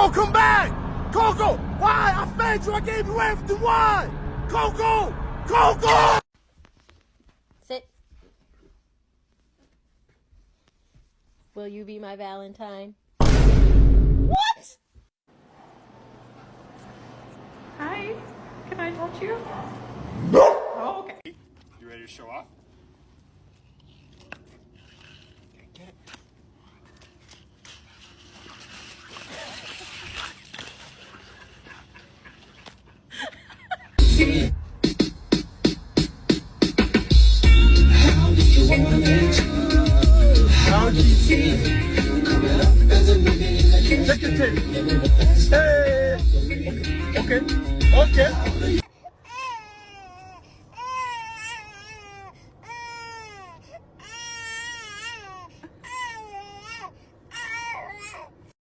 Coco, come back! Coco, why? I fed you. I gave you everything. Why? Coco! Coco! Sit. Will you be my Valentine? What? Hi, can I touch you? Oh, okay. You ready to show off? Get it. How do you feel? Check your tape. Hey! Okay. Okay.